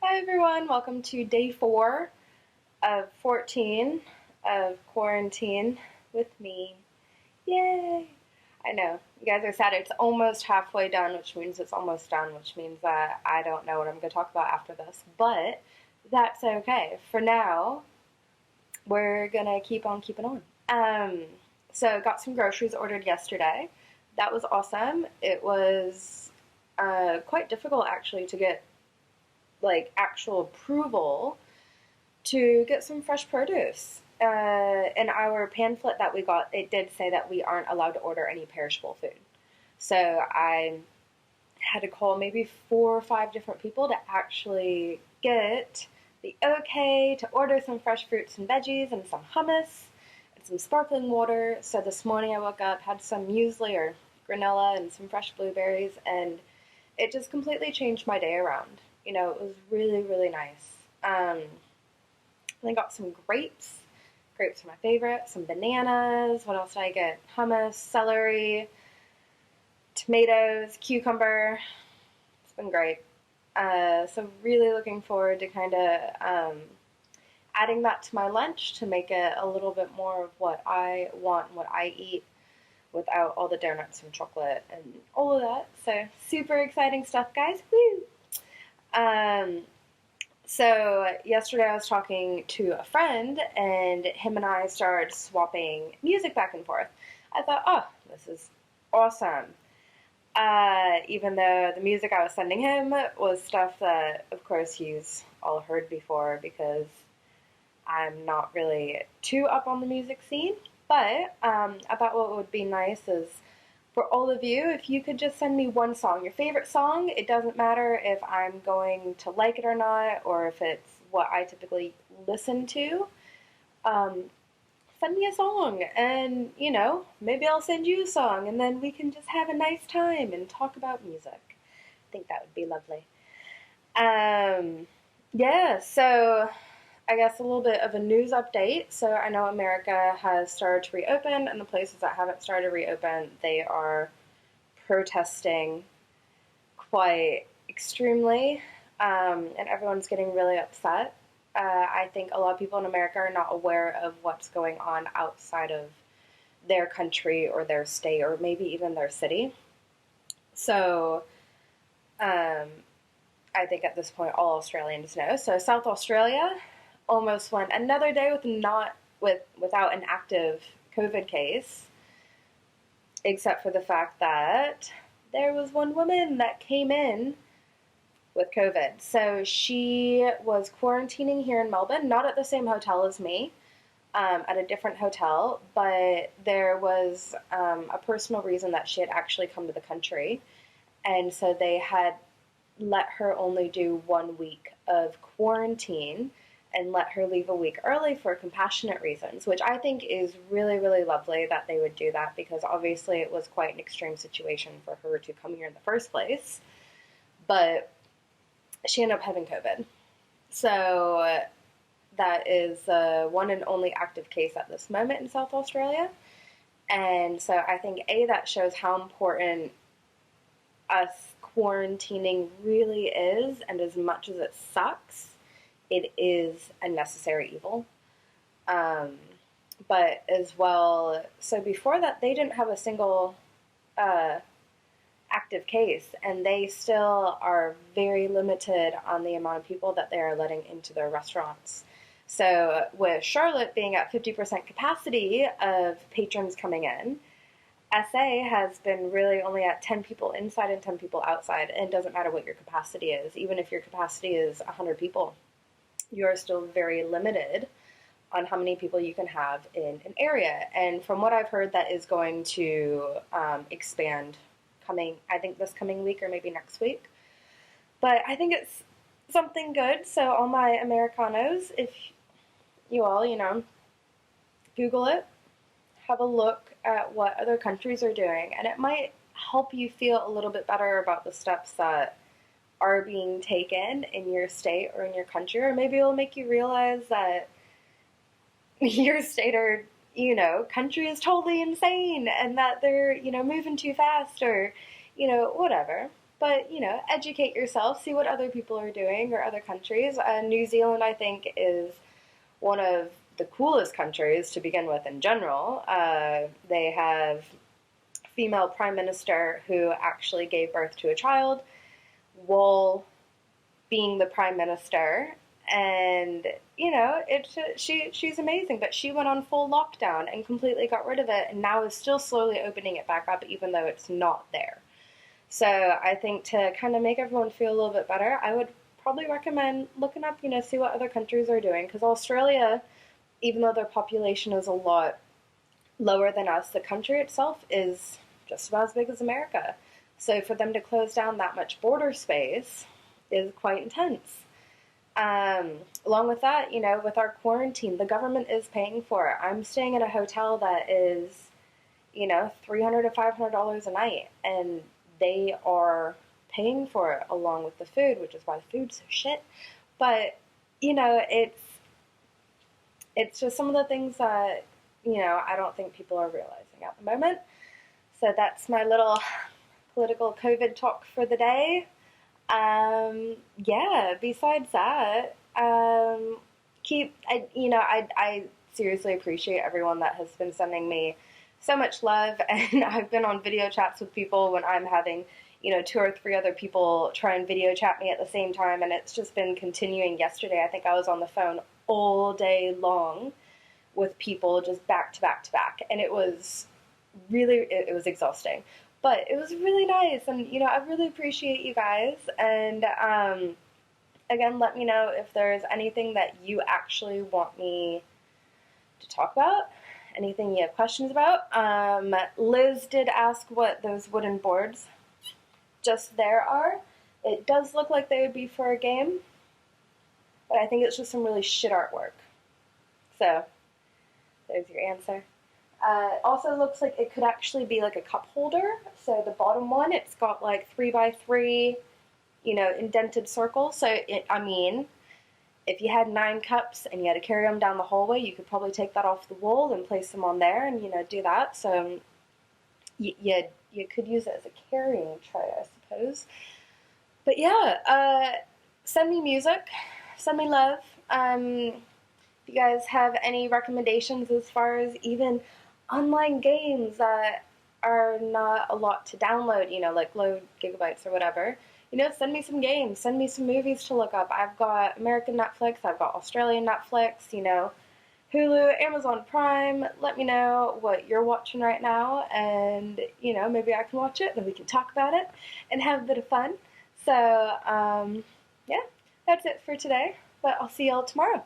Hi everyone, welcome to day 4 of 14 of quarantine with me. Yay! I know, you guys are sad. It's almost halfway done, which means it's almost done, which means that I don't know what I'm going to talk about after this, but that's okay. For now, we're going to keep on keeping on. So got some groceries ordered yesterday. That was awesome. It was quite difficult actually to get actual approval to get some fresh produce. In our pamphlet that we got, it did say that we aren't allowed to order any perishable food. So I had to call maybe 4 or 5 different people to actually get the okay to order some fresh fruits and veggies and some hummus and some sparkling water. So this morning I woke up, had some muesli or granola and some fresh blueberries, and it just completely changed my day around. It was really, really nice. I got some grapes. Grapes are my favorite. Some bananas. What else did I get? Hummus, celery, tomatoes, cucumber. It's been great. So really looking forward to kind of adding that to my lunch to make it a little bit more of what I want and what I eat without all the donuts and chocolate and all of that. So super exciting stuff, guys. Woo! So yesterday I was talking to a friend, and him and I started swapping music back and forth. I thought, oh, this is awesome. Even though the music I was sending him was stuff that, of course, he's all heard before because I'm not really too up on the music scene. But I thought what would be nice is for all of you, if you could just send me one song, your favorite song. It doesn't matter if I'm going to like it or not, or if it's what I typically listen to. Um, Send me a song, and maybe I'll send you a song, and then we can just have a nice time and talk about music. I think that would be lovely. Yeah, so I guess a little bit of a news update. So I know America has started to reopen, and the places that haven't started to reopen, they are protesting quite extremely, and everyone's getting really upset. I think a lot of people in America are not aware of what's going on outside of their country or their state or maybe even their city. So I think at this point all Australians know. So South Australia almost went another day without an active COVID case, except for the fact that there was one woman that came in with COVID. So she was quarantining here in Melbourne, not at the same hotel as me, at a different hotel, but there was a personal reason that she had actually come to the country. And so they had let her only do 1 week of quarantine and let her leave a week early for compassionate reasons, which I think is really, really lovely that they would do that, because obviously it was quite an extreme situation for her to come here in the first place. But she ended up having COVID. So that is the one and only active case at this moment in South Australia. And so I think, that shows how important us quarantining really is, and as much as it sucks, it is a necessary evil. But as well, so before that, they didn't have a single active case, and they still are very limited on the amount of people that they are letting into their restaurants. So with Charlotte being at 50% capacity of patrons coming in, SA has been really only at 10 people inside and 10 people outside, and it doesn't matter what your capacity is. Even if your capacity is 100 people, you're still very limited on how many people you can have in an area. And from what I've heard, that is going to expand I think this coming week or maybe next week. But I think it's something good. So all my Americanos, if you all, Google it, have a look at what other countries are doing, and it might help you feel a little bit better about the steps that are being taken in your state or in your country, or maybe it'll make you realize that your state or country is totally insane, and that they're moving too fast, or whatever. but, educate yourself, see what other people are doing or other countries. New Zealand, I think, is one of the coolest countries to begin with in general. They have a female prime minister who actually gave birth to a child while being the prime minister, and she's amazing, but she went on full lockdown and completely got rid of it, and now is still slowly opening it back up, even though it's not there. So I think to kind of make everyone feel a little bit better, I would probably recommend looking up, see what other countries are doing, because Australia, even though their population is a lot lower than us, the country itself is just about as big as America. So for them to close down that much border space is quite intense. Along with that, with our quarantine, the government is paying for it. I'm staying in a hotel that is, $300 to $500 a night, and they are paying for it along with the food, which is why the food's so shit. But, it's just some of the things that, I don't think people are realizing at the moment. So that's my little political COVID talk for the day. Besides that, I seriously appreciate everyone that has been sending me so much love, and I've been on video chats with people when I'm having, 2 or 3 other people try and video chat me at the same time, and it's just been continuing. Yesterday, I think I was on the phone all day long with people just back to back to back, and it was exhausting. But it was really nice, and, I really appreciate you guys, and, again, let me know if there's anything that you actually want me to talk about, anything you have questions about. Liz did ask what those wooden boards just there are. It does look like they would be for a game, but I think it's just some really shit artwork. So, there's your answer. Also looks like it could actually be like a cup holder. So the bottom one, it's got like 3x3, indented circles. So if you had 9 cups and you had to carry them down the hallway, you could probably take that off the wall and place them on there and, do that. So you could use it as a carrying tray, I suppose. But yeah, send me music, send me love. If you guys have any recommendations as far as even online games that are not a lot to download, like low gigabytes or whatever, send me some games, send me some movies to look up. I've got American Netflix, I've got Australian Netflix, Hulu, Amazon Prime. Let me know what you're watching right now, and, maybe I can watch it, and we can talk about it and have a bit of fun. So, yeah, that's it for today, but I'll see y'all tomorrow.